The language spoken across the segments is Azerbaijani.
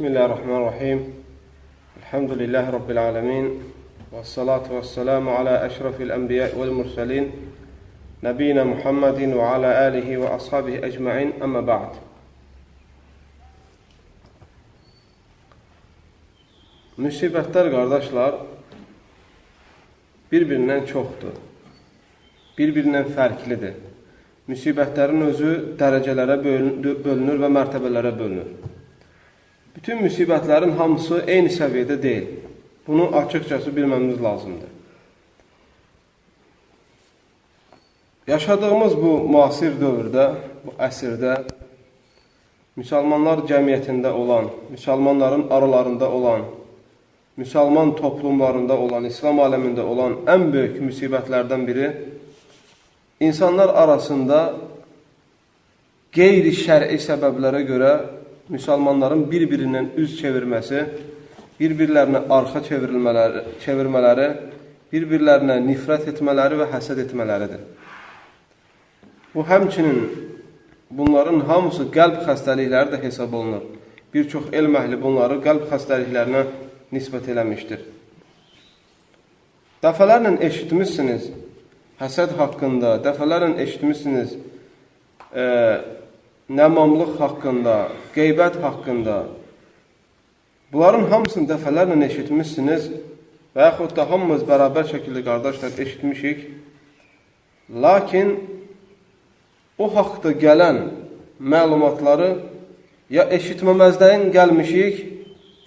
Bismillahirrahmanirrahim. Elhamdülillahi Rabbil alemin. Vessalatu vesselamu ala eşrafil enbiya vel mursalin. Nebina Muhammedin ve ala alihi ve ashabihi ecma'in. Amma ba'd. Müsibətlər, qardaşlar, bir-birindən çoxdur. Bir-birindən fərqlidir. Müsibətlərin özü dərəcələrə bölünür və mərtəbələrə bölünür. Bütün müsibətlərin hamısı eyni səviyyədə deyil. Bunu açıqcası bilməmiz lazımdır. Yaşadığımız bu müasir dövrdə, bu əsrdə müsəlmanlar cəmiyyətində olan, müsəlmanların aralarında olan, müsəlman toplumlarında olan, İslam aləmində olan ən böyük müsibətlərdən biri insanlar arasında qeyri-şər'i səbəblərə görə müsəlmanların bir-birindən üz çevirməsi, bir-birlərinə arxa çevirmələri, bir-birlərinə nifrət etmələri və həsəd etmələridir. Bu, həmçinin bunların hamısı qəlb xəstəlikləri də hesab olunur. Bir çox elm əhli bunları qəlb xəstəliklərinə nisbət eləmişdir. Dəfələrlə eşitmişsiniz həsəd haqqında, dəfələrlə eşitmişsiniz nəmamlıq haqqında, qeybət haqqında. Bunların hamısını dəfələrlə eşitmişsiniz və yaxud da hamımız bərabər şəkildə qardaşlar eşitmişik. Lakin o haqda gələn məlumatları ya eşitməməzdən gəlmişik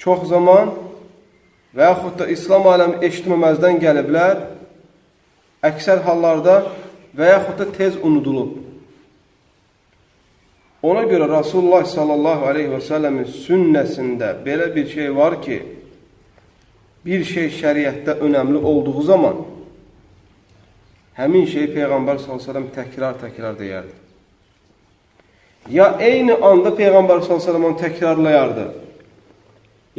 çox zaman və yaxud da İslam aləmi eşitməməzdən gəliblər, əksər hallarda və yaxud da tez unudulub. Ona görə Rasulullah sallallahu aleyhi və səlləmin sünnəsində belə bir şey var ki, bir şey şəriətdə önəmli olduğu zaman həmin şeyi Peyğəmbər sallallahu aleyhi və səlləm təkrar deyərdi. Ya eyni anda Peyğəmbər sallallahu aleyhi və səlləm onu təkrarlayardı.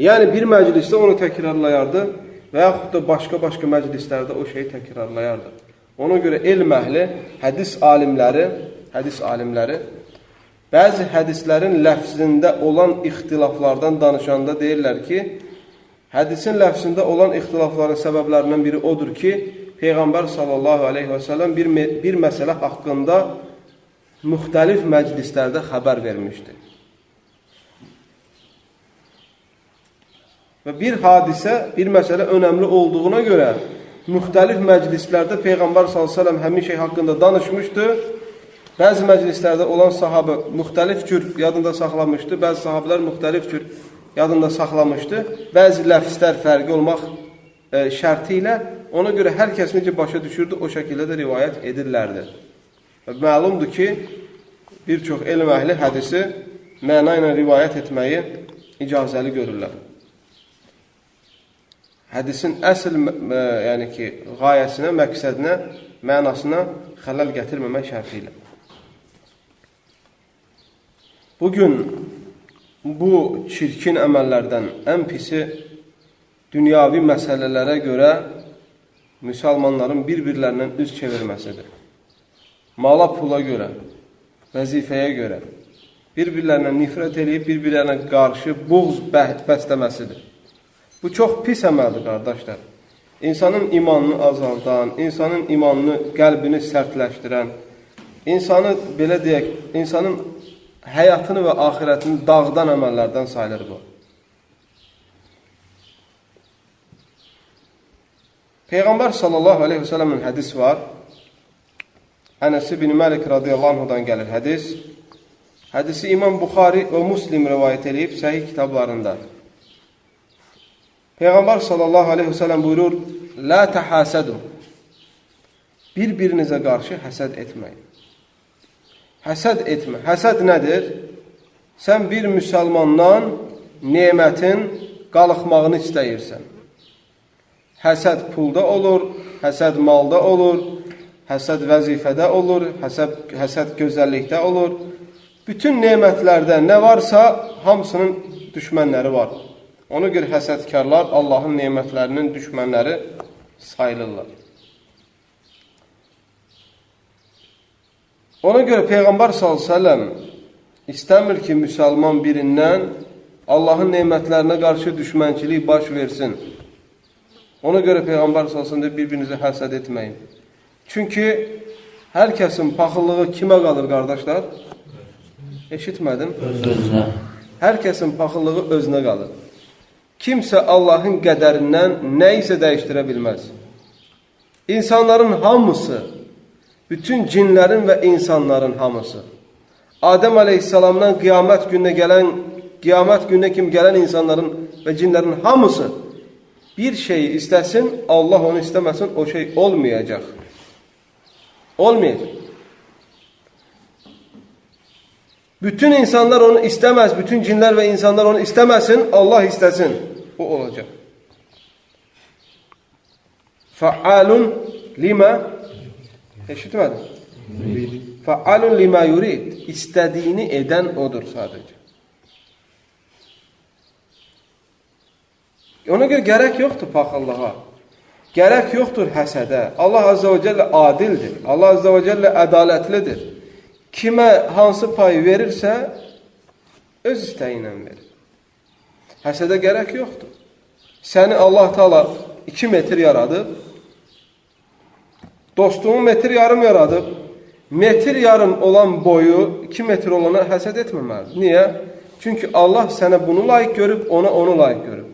Yəni bir məclisdə onu təkrarlayardı və yaxud da başqa məclislərdə o şeyi təkrarlayardı. Ona görə elm əhli, hədis alimləri bəzi hədislərin ləfzində olan ixtilaflardan danışanda deyirlər ki, hədisin ləfzində olan ixtilafların səbəblərindən biri odur ki, Peyğəmbər sallallahu aleyhi və səlləm bir məsələ haqqında müxtəlif məclislərdə xəbər vermişdir. Və bir hadisə, bir məsələ önəmli olduğuna görə müxtəlif məclislərdə Peyğəmbər sallallahu aleyhi və səlləm həmin şey haqqında danışmışdı. Bəzi məclislərdə olan sahabə müxtəlif cür yadında saxlamışdı, bəzi sahabələr müxtəlif cür yadında saxlamışdı. Bəzi ləfzlər fərqi olmaq şərti ilə ona görə hər kəs necə başa düşürdü, o şəkildə də rivayət edirlərdi. Və məlumdur ki, bir çox elm əhli hədisi məna ilə rivayət etməyi icazəli görürlər. Hədisin əsl yəni ki, qayəsinə, məqsədinə, mənasına xələl gətirməmək şərti ilə. Bugün bu çirkin əməllərdən ən pisi dünyavi məsələlərə görə müsəlmanların bir-birlərindən üz çevirməsidir. Mala pula görə, vəzifəyə görə, bir-birlərinə nifrət edib, bir-birlərinə qarşı buğz bəsləməsidir. Bu çox pis əməldir, qardaşlar. İnsanın imanını azaldan, insanın imanını, qəlbini sərtləşdirən, insanı, belə deyək, insanın həyatını və axirətini dağıdan əməllərdən sayılır bu. Peyğəmbər sallallahu aleyhi və səlləmin hədis var. Ənəs ibn Məlik radiyallahu anhudan gəlir hədis. Hədisi İmam Buxari və Muslim rivayət edib səhih kitablarında. Peyğəmbər sallallahu aleyhi və səlləm buyurur: "La təhasədu." Bir-birinizə qarşı həsəd etməyin. Həsəd etmə. Həsəd nədir? Sən bir müsəlmandan nemətin qalxmağını istəyirsən. Həsəd pulda olur, həsəd malda olur, həsəd vəzifədə olur, həsəd gözəllikdə olur. Bütün nemətlərdə nə varsa, hamısının düşmənləri var. Ona görə həsədkarlar Allahın nemətlərinin düşmənləri sayılırlar. Ona görə Peyğəmbər s.ə.v istəmir ki, müsəlman birindən Allahın nemətlərinə qarşı düşmənçilik baş versin. Ona görə Peyğəmbər salsında bir-birinizi həsəd etməyin. Çünki hər kəsin paxıllığı kimə qalır, qardaşlar? Eşitmədim. Özünə. Hər kəsin paxıllığı özünə qalır. Kimsə Allahın qədərindən nə isə dəyişdirə bilməz. İnsanların hamısı, bütün cinlərin və insanların hamısı, Adəm əleyhissalamdan qiyamət gününə kimi gələn insanların və cinlərin hamısı bir şeyi istəsin, Allah onu istəməsin, o şey olmayacaq. Olmayacaq. Bütün insanlar onu istəməz, bütün cinlər və insanlar onu istəməsin, Allah istəsin. O olacaq. Fəalun limə eşitmədim. Fəalun limə yurid. İstədiyini edən odur sadəcə. Ona görə gərək yoxdur paxıllığa. Gərək yoxdur həsədə. Allah Azza və Cəllə adildir. Allah Azza və Cəllə ədalətlidir. Kimə hansı pay verirsə, öz istəyi ilə verir. Həsədə gərək yoxdur. Səni Allah Taala 2 metr yaradıb, dostumu metr yarım yaradıb, metr yarım olan boyu 2 metr olana həsəd etməməlidir. Niyə? Çünki Allah sənə bunu layiq görüb, ona onu layiq görüb.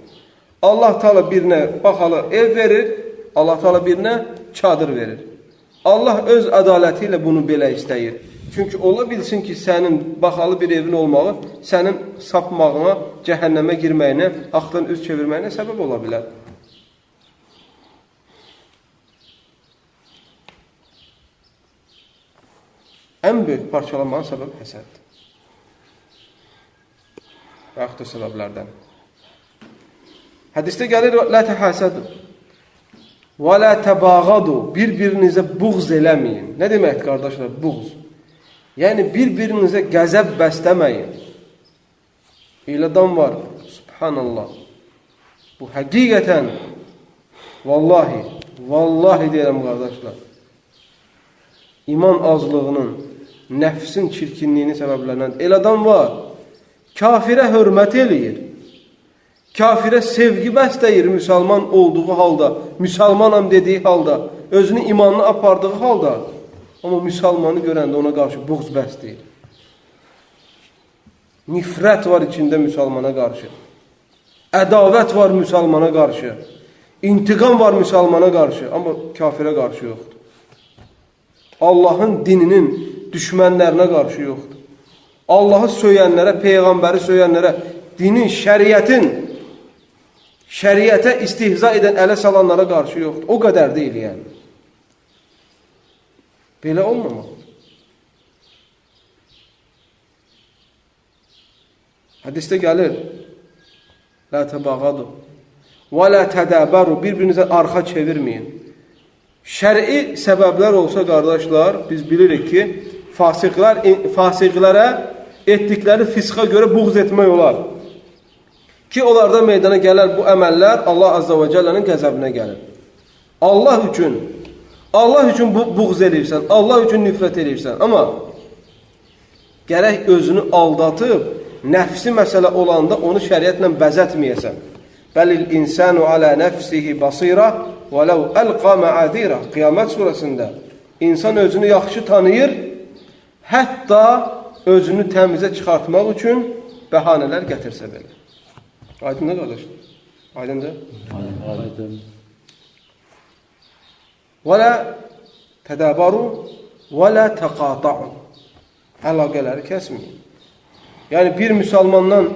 Allah Taala birinə baxalı ev verir, Allah Taala birinə çadır verir. Allah öz ədaləti ilə bunu belə istəyir. Çünki ola bilsin ki, sənin baxalı bir evin olmağı sənin sapmağına, cəhənnəmə girməyinə, haqdan üz çevirməyinə səbəb ola bilər. Ən böyük parçalanmanın səbəbi həsəddir. Və yaxud da səbəblərdən. Hədisdə gəlir, lə təhəsədu və lə təbağadu, bir-birinizə buğz eləməyin. Nə deməkdir, qardaşlar, buğz? Yəni, bir-birinizə qəzəb bəsləməyin. Elə adam var, subhanallah. Bu həqiqətən, vallahi deyirəm, qardaşlar, iman azlığının, nəfsin çirkinliyinin səbəblərindən. Elə adam var, kafirə hörmət eləyir. Kafirə sevgi bəsləyir müsəlman olduğu halda, müsəlmanam dediyi halda, özünü imanına apardığı halda, amma müsəlmanı görəndə ona qarşı buğz bəsləyir. Nifrət var içində müsəlmana qarşı. Ədavət var müsəlmana qarşı. İntiqam var müsəlmana qarşı, amma kafirə qarşı yoxdur. Allahın dininin düşmənlərinə qarşı yoxdur. Allahı söyənlərə, Peyğəmbəri söyənlərə, dinin, şəriətə istihza edən, ələ salanlara qarşı yoxdur. O qədər deyil yəni. Belə olmamalıdır. Hədisdə gəlir, lə təbağadu və lə tədəbəru, bir-birinizə arxa çevirməyin. Şəri səbəblər olsa, qardaşlar, biz bilirik ki, fasiqlərə etdikləri fisqa görə buğz etmək olar. Ki, onlardan meydana gələr bu əməllər Allah Azza və Cəllənin qəzəbinə gəlir. Allah üçün buğz edirsən, Allah üçün nifrət edirsən. Amma gərək özünü aldatıb, nəfsi məsələ olanda onu şəriətlə bəzətməyəsən. Bəlil insanu alə nəfsihi basira və ləv əlqa məədirə. Qiyamət surəsində insan özünü yaxşı tanıyır, hətta özünü təmizə çıxartmaq üçün bəhanələr gətirsə belə. Aydındır, qardaşlar? Aydındır? Aydın. Və lə tədəbaru və lə təqata'u. Əlaqələri kəsməyin. Yəni, bir müsəlmandan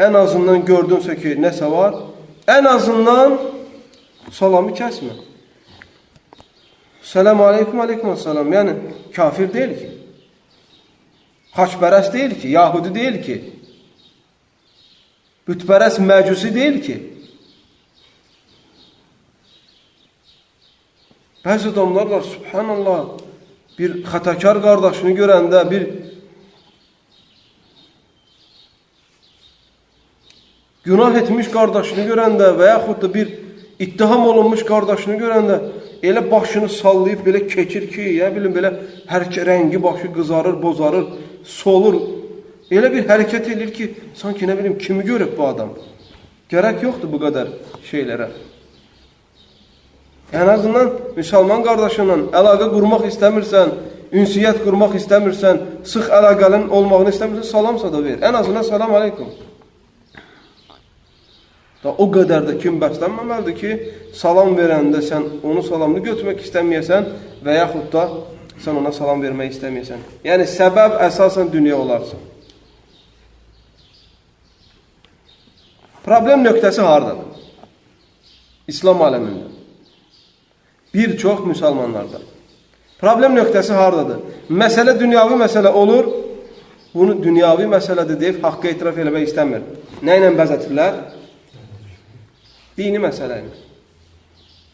ən azından gördünsə ki, nəsə var, ən azından salamı kəsmə. Selamu aleykum, aleykum assalam. Yəni, kafir deyil ki. Xaçpərəst deyil ki, yahudi deyil ki. Bütpərəst məcusi deyil ki. Bəzi adamlar var, subhanallah, bir xətakar qardaşını görəndə, bir günah etmiş qardaşını görəndə və yaxud da bir ittiham olunmuş qardaşını görəndə elə başını sallayıb belə keçir ki, ya bilim belə hər rəngi başı qızarır, bozarır, solur, Elə bir hərəkət edir ki, sanki nə bilim kimi görüb bu adam. Gərək yoxdur bu qədər şeylərə. Ən azından müsəlman qardaşınla əlaqə qurmaq istəmirsən, ünsiyyət qurmaq istəmirsən, sıx əlaqənin olmağını istəmirsən, salamsa da ver. Ən azından salam aleykum. Da o qədər də kim bəslənməməlidir ki, salam verəndə sən onun salamını götürmək istəməyəsən və yaxud da sən ona salam vermək istəməyəsən. Yəni, səbəb əsasən dünya olarsın. Problem nöqtəsi haradadır? İslam aləmində. Bir çox müsəlmanlarda. Problem nöqtəsi haradadır? Məsələ dünyavi məsələ olur, bunu dünyavi məsələdir deyib haqqı etiraf eləmək istəmir. Nə ilə bəzətirlər? Dini məsələ ilə.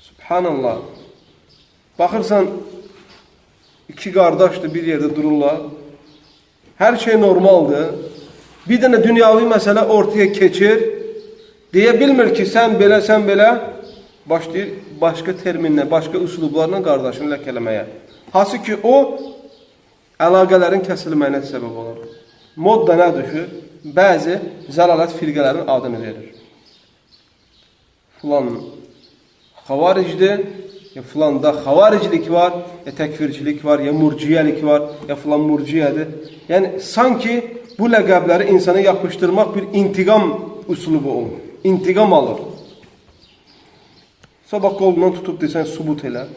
Subhanallah. Baxırsan, iki qardaşdır, bir yerdə dururlar. Hər şey normaldır. Bir dənə dünyavi məsələ ortaya keçir. Deyə bilmir ki, sən belə, başlayır başqa terminlə, başqa üslublarla qardaşını ləkələməyə. Hası ki, o, əlaqələrin kəsilməyinə səbəb olur. Modda nə düşür? Bəzi zəlalət firqələrin adını verir. Filan xavaricdir, ya filanda xavaricilik var, ya təkfircilik var, ya murciyəlik var, ya filan murciyədir. Yəni, sanki bu ləqəbləri insana yapışdırmaq bir intiqam üslubu olur. İntiqam alır. Sabah qolundan tutub desən, subut elə.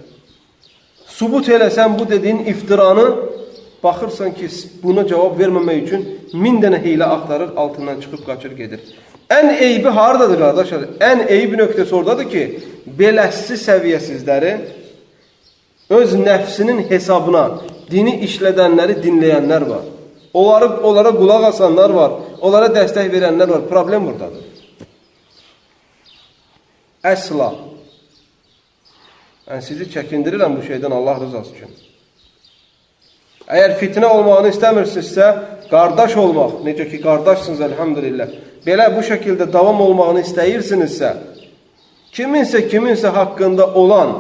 Subut eləsən bu dediyin iftiranı, baxırsan ki, buna cavab verməmək üçün 1000 dənə hiylə axtarır, altından çıxıb qaçır, gedir. Ən eybi haradadır, qardaşlar? Ən eybi nöqtəsi oradadır ki, beləsi səviyyəsizləri öz nəfsinin hesabına dini işlədənləri dinləyənlər var. Onlara qulaq asanlar var, onlara dəstək verənlər var. Problem buradadır. Əsla. Yəni, sizi çəkindirirəm bu şeydən Allah rızası üçün. Əgər fitnə olmağını istəmirsinizsə, qardaş olmaq, necə ki, qardaşsınız, əlhamdülillah, belə bu şəkildə davam olmağını istəyirsinizsə, kiminsə haqqında olan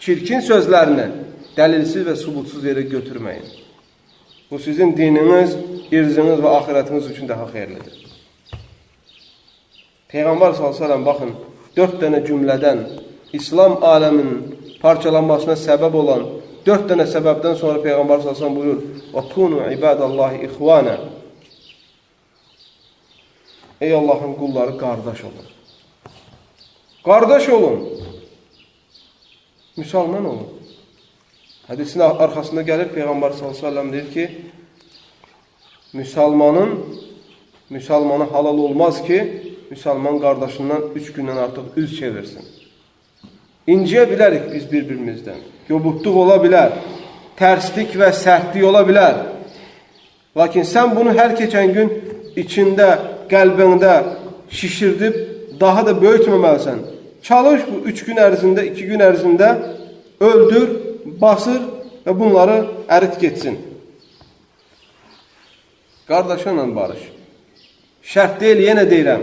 çirkin sözlərini dəlilsiz və subutsuz yerə götürməyin. Bu sizin dininiz, irziniz və axirətiniz üçün daha xeyirlidir. Peyğəmbər s.ə.v baxın, 4 dənə cümlədən İslam aləminin parçalanmasına səbəb olan 4 dənə səbəbdən sonra Peyğəmbər s.ə.v buyurur: "Və kunu ibadallahi ixvanə." Ey Allahın qulları, qardaş olun. Qardaş olun. Müsəlman olun. Hədisin arxasında gəlir Peyğəmbər s.ə.v deyir ki, müsəlmana halal olmaz ki, müsəlman qardaşından 3 gündən artıq üz çevirsin. İnciyə bilərik biz bir-birimizdən. Yobudluq ola bilər, tərslik və sərtlik ola bilər. Lakin sən bunu hər keçən gün içində, qəlbində şişirdib, daha da böyütməməlisən. Çalış bu 3 gün ərzində, 2 gün ərzində öldür, basır və bunları ərit getsin. Qardaşınla barış. Şərt deyil, yenə deyirəm.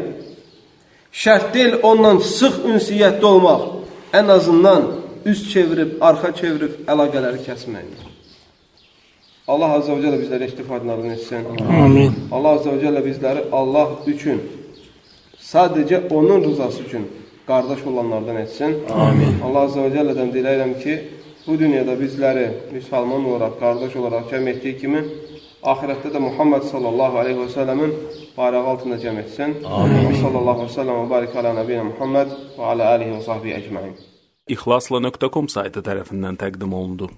Şərt deyil onunla sıx ünsiyyətdə olmaq. Ən azından üz çevirib, arxa çevirib əlaqələri kəsməyin. Allah Azze və Cəllə bizləri istifadlarını etsin. Amin. Allah Azze və Cəllə bizləri Allah üçün, sadəcə onun rızası üçün qardaş olanlardan etsin. Amin. Allah Azze və Cəllədən diləyirəm ki, bu dünyada bizləri müsəlman olaraq, qardaş olaraq cəm etdiyi kimi, ahirətdə də Muhammed sallallahu aleyhi və səlləmin bayrağı altında cəm etsin. Amin. Sallallahu aleyhi və səlləm və barik alə nəbiyyina Muhammed və alə alihi və sahbihi əcməin. İxlasla.com saytı tərəfindən təqdim olundu.